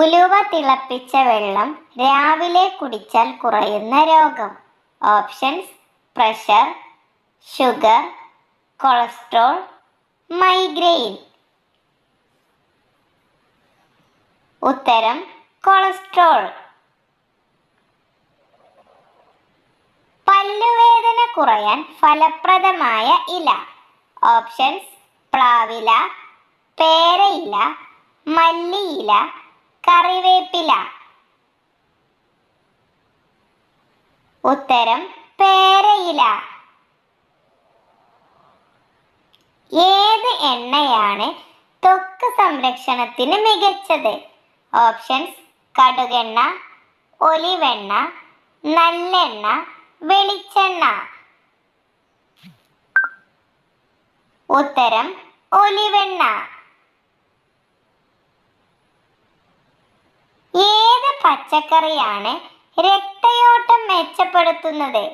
ഉലുവ തിളപ്പിച്ച വെള്ളം രാവിലെ കുടിച്ചാൽ കുറയുന്ന രോഗം. Options: pressure, sugar, cholesterol, migraine. ഉത്തരം: കൊളസ്ട്രോൾ. പല്ലുവേദന കുറയാൻ ഫലപ്രദമായ ഇല. ഓപ്ഷൻസ്: പ്ലാവില, പേരയില, മല്ലിയില, കറിവേപ്പില. ഉത്തരം: പേരയില. ഏത് എണ്ണയാണ് ത്വക്ക് സംരക്ഷണത്തിന് മികച്ചത്? ഓപ്ഷൻസ്: കടുകെണ്ണ, ഒലിവെണ്ണ, നല്ലെണ്ണ, വെളിച്ചെണ്ണ. ഉത്തരം: ഒലിവെണ്ണ. ഏത് പച്ചക്കറിയാണ് രക്തയോട്ടം മെച്ചപ്പെടുത്തുന്നത്?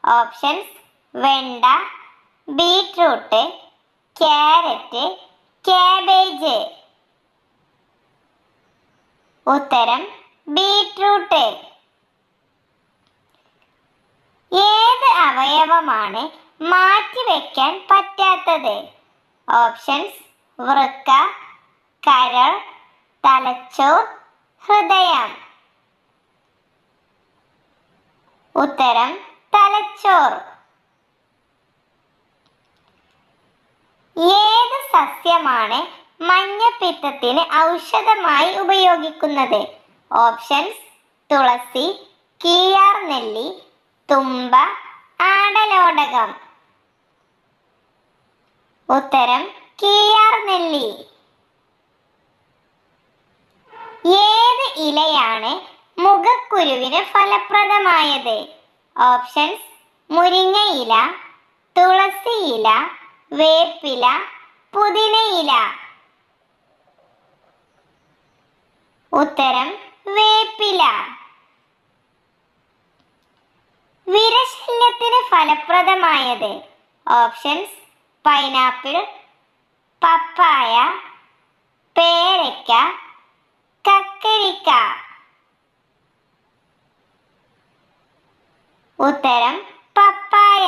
ഓപ്ഷൻസ്: വെണ്ട, ബീറ്റ്റൂട്ട്, ക്യാരറ്റ്, കാബേജ്. ഉത്തരം: ബീറ്റ്റൂട്ട്. ഏത് അവയവമാണ് മാറ്റിവെക്കാൻ പറ്റാത്തത്? ഓപ്ഷൻസ്: വൃക്ക, കരൾ, തലച്ചോർ, ഹൃദയം. ഉത്തരം: തലച്ചോർ. ഏത് സസ്യമാണ് മഞ്ഞപ്പിത്തത്തിന് ഔഷധമായി ഉപയോഗിക്കുന്നത്? ഓപ്ഷൻസ്: തുളസി, കീഴാർനെല്ലി, തുമ്പ, ആടലോടകം. ഉത്തരം: കീഴാർനെല്ലി. ഏത് ഇലയാണ് മുഖക്കുരുവിന് ഫലപ്രദമായത്? ഓപ്ഷൻസ്: മുരിങ്ങയില, തുളസിയില, വേപ്പില, പുതിനയില. ഉത്തരം: വേപ്പില. വിരശല്യത്തിന് ഫലപ്രദമായത്? ഓപ്ഷൻസ്: പൈനാപ്പിൾ, പപ്പായ, പേരയ്ക്ക, കക്കരിക്ക. ഉത്തരം: പപ്പായ.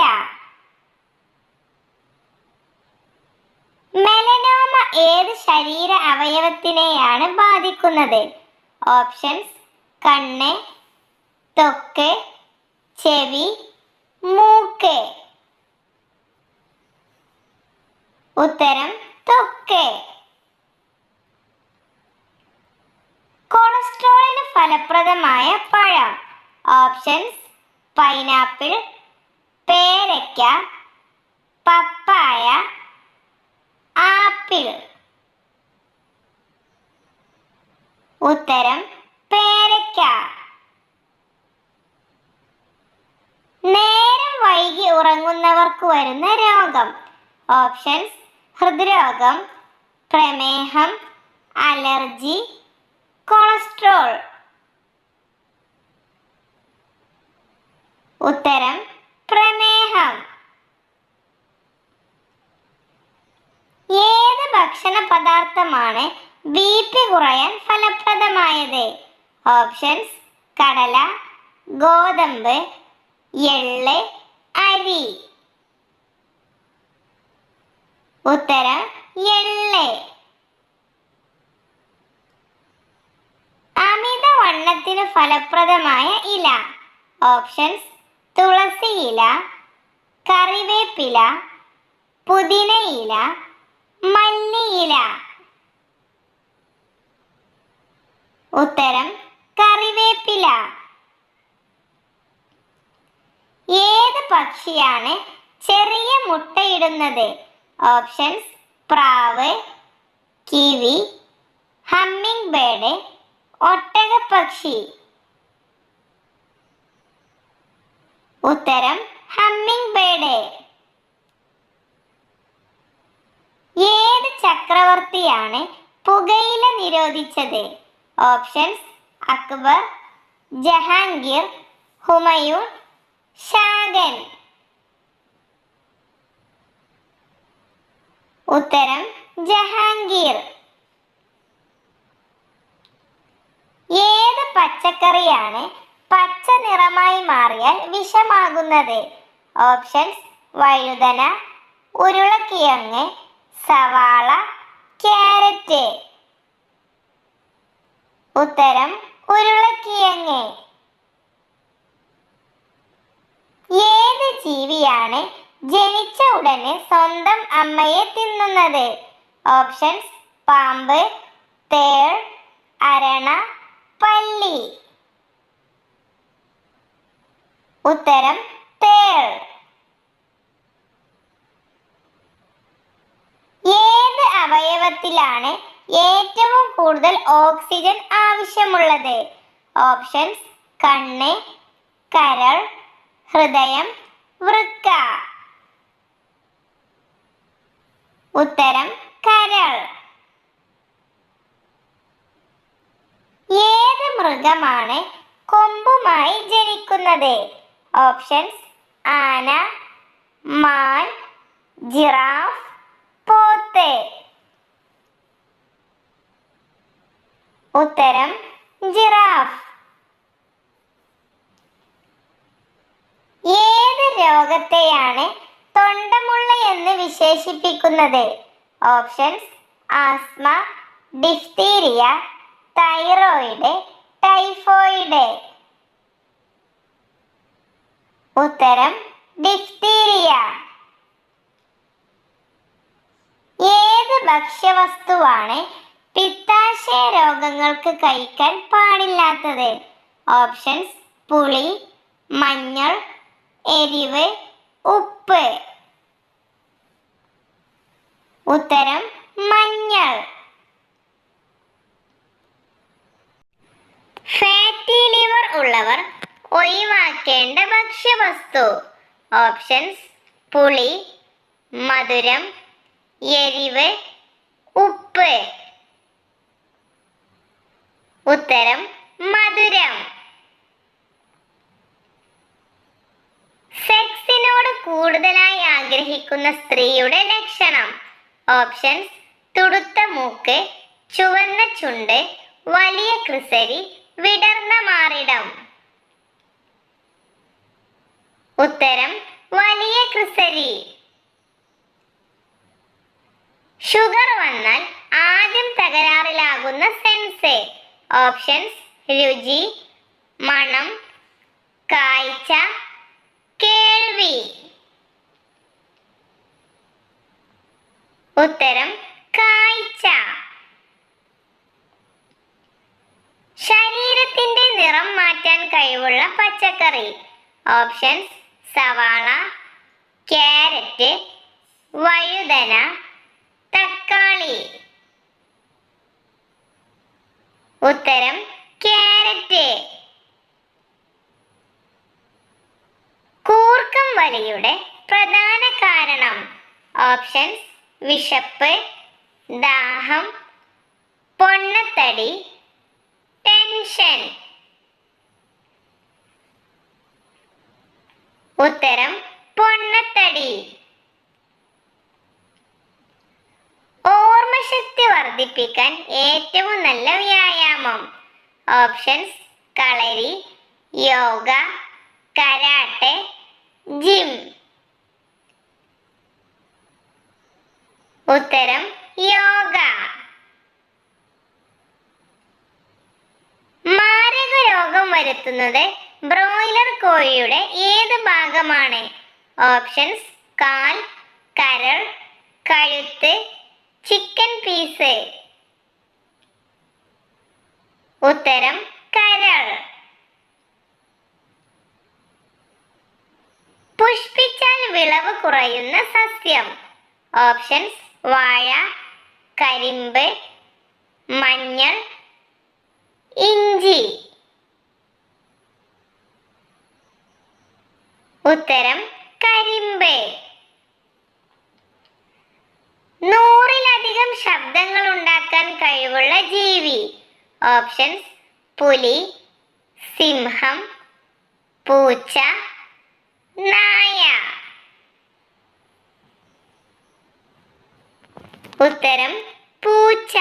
മെലനോമ ഏത് ശരീര അവയവത്തിനെയാണ് ബാധിക്കുന്നത്? ഓപ്ഷൻസ്: കണ്ണ്, ത്വക്ക്, ചെവി, മൂക്ക്. ഉത്തരം: ത്വക്ക്. കൊളസ്ട്രോളിന് ഫലപ്രദമായ പഴം. ഓപ്ഷൻസ്: പൈനാപ്പിൾ, പേരയ്ക്ക, പപ്പായ, ആപ്പിൾ. ഉത്തരം: പേരയ്ക്ക. നേരം വൈകി ഉറങ്ങുന്നവർക്ക് വരുന്ന രോഗം. ഓപ്ഷൻസ്: ഹൃദ്രോഗം, പ്രമേഹം, അലർജി, കൊളസ്ട്രോൾ. ഉത്തരം: പ്രമേഹം. ഏത് ഭക്ഷണ പദാർത്ഥമാണ് BP കുറയാൻ ഫലപ്രദമായത്? ഓപ്ഷൻസ്: കടല, ഗോതമ്പ്, എള്ള്, അരി. ഉത്തരം: എള്ള്. അമിതവണ്ണത്തിന് ഫലപ്രദമായ ഇല. ഓപ്ഷൻസ്: തുളസിയില, കറിവേപ്പില, പുതിനയില, മല്ലിയില. ഉത്തരം: കറിവേപ്പില. ഏത് പക്ഷിയാണ് ചെറിയ മുട്ടയിടുന്നത്? ഓപ്ഷൻസ്: പ്രാവ്, കിവി, ഹമ്മിങ് ബേർഡ്, ഒട്ടകപ്പക്ഷി. ഉത്തരം: ഹമ്മിങ് ബേർഡ്. ഏത് ചക്രവർത്തിയാണ് പുകയില നിരോധിച്ചത്? ഓപ്ഷൻസ്: അക്ബർ, ജഹാംഗീർ, ഹുമയൂൺ, ഷാജഹാൻ. ഉത്തരം: ജഹാംഗീർ. പച്ചക്കറിയാണ് പച്ച നിറമായി മാറിയാൽ വിഷമാകുന്നത്? ഓപ്ഷൻസ്: വഴുതന, ഉരുളക്കിഴങ്ങ്, സവാള, ക്യാരറ്റ്. ഉത്തരം: ഉരുളക്കിഴങ്ങ്. ഏത് ജീവിയാണ് ജനിച്ച ഉടനെ സ്വന്തം അമ്മയെ തിന്നുന്നത്? ഓപ്ഷൻസ്: പാമ്പ്, തേൾ, അരണ, പല്ലി. ഉത്തരം: തേൾ. ഏത് അവയവത്തിലാണ് ഏറ്റവും കൂടുതൽ ഓക്സിജൻ ആവശ്യമുള്ളത്? ഓപ്ഷൻസ്: കണ്ണ്, കരൾ, ഹൃദയം, വൃക്ക. ഉത്തരം: കരൾ. ഏത് മൃഗമാണ് കൊമ്പുമായി ജനിക്കുന്നത്? ഓപ്ഷൻസ്: ആന, മാൻ, ജിറാഫ്, പോത്ത്. ഉത്തരം: ജിറാഫ്. ഏത് രോഗത്തെയാണ് തൊണ്ടമുള്ള എന്ന് വിശേഷിപ്പിക്കുന്നത്? Options: asthma, diphtheria, thyroid, typhoid. ഉത്തരം: ഡിഫ്തീരിയ. ഏത് ഭക്ഷ്യവസ്തുവാണ് പിത്താശയ രോഗങ്ങൾക്ക് കഴിക്കാൻ പാടില്ലാത്തത്? ഓപ്ഷൻസ്: പുളി, മഞ്ഞൾ, എരിവ്, ഉപ്പ്. ഉത്തരം: മഞ്ഞൾ. ഫാറ്റി ലിവർ ഉള്ളവർ ഒഴിവാക്കേണ്ട ഭക്ഷ്യവസ്തു? ഓപ്ഷൻസ്: പുളി, മധുരം, എരിവ്, ഉപ്പ്. ഉത്തരം: മധുരം. സെക്സിനോട് കൂടുതലായി ആഗ്രഹിക്കുന്ന സ്ത്രീയുടെ ലക്ഷണം? ഓപ്ഷൻസ്: തുടുത്ത മൂക്ക്, ചുവന്ന ചുണ്ട്, വലിയ ക്രിസരി, വിടർന്ന മാറിടം. ഉത്തരം: വലിയ ക്രിസരി. ഷുഗർ വന്നാൽ ആദ്യം തകരാറിലാകുന്ന സെൻസ്? ഓപ്ഷൻസ്: രുചി, മണം, കാഴ്ച, കേൾവി. ഉത്തരം: കാഴ്ച. ശരീരത്തിന്റെ നിറം മാറ്റാൻ കഴിവുള്ള പച്ചക്കറി? ഓപ്ഷൻസ്: സവാള, ക്യാരറ്റ്, വഴുതന, തക്കാളി. ഉത്തരം: ക്യാരറ്റ്. കൂർക്കം വലിയുടെ പ്രധാന കാരണം? ഓപ്ഷൻസ്: വിശപ്പ്, ദാഹം, പൊണ്ണത്തടി, ടെൻഷൻ. ഉത്തരം: പൊണ്ണത്തടി. ഓർമ്മശക്തി വർദ്ധിപ്പിക്കാൻ ഏറ്റവും നല്ല വ്യായാമം? ഓപ്ഷൻസ്: കളരി, യോഗ, കരാട്ടെ, ജിം. ഉത്തരം: യോഗ. മാരക രോഗം വരുത്തുന്നത് ബ്രോയിലർ കോഴിയുടെ ഏത് ഭാഗമാണ്? ഓപ്ഷൻസ്: കാൽ, കരൾ, കഴുത്ത്, ചിക്കൻ പീസ്. ഉത്തരം: കരൾ. പുഷ്പിച്ചാൽ വിളവ് കുറയുന്ന സസ്യം? ഓപ്ഷൻസ്: വാഴ, കരിമ്പ്, മഞ്ഞൾ, ഇഞ്ചി. ഉത്തരം: കരിമ്പ്. 100-ലധികം ശബ്ദങ്ങൾ ഉണ്ടാക്കാൻ കഴിവുള്ള ജീവി? ഓപ്ഷൻസ്: പുലി, സിംഹം, പൂച്ച, നായ. ഉത്തരം: പൂച്ച.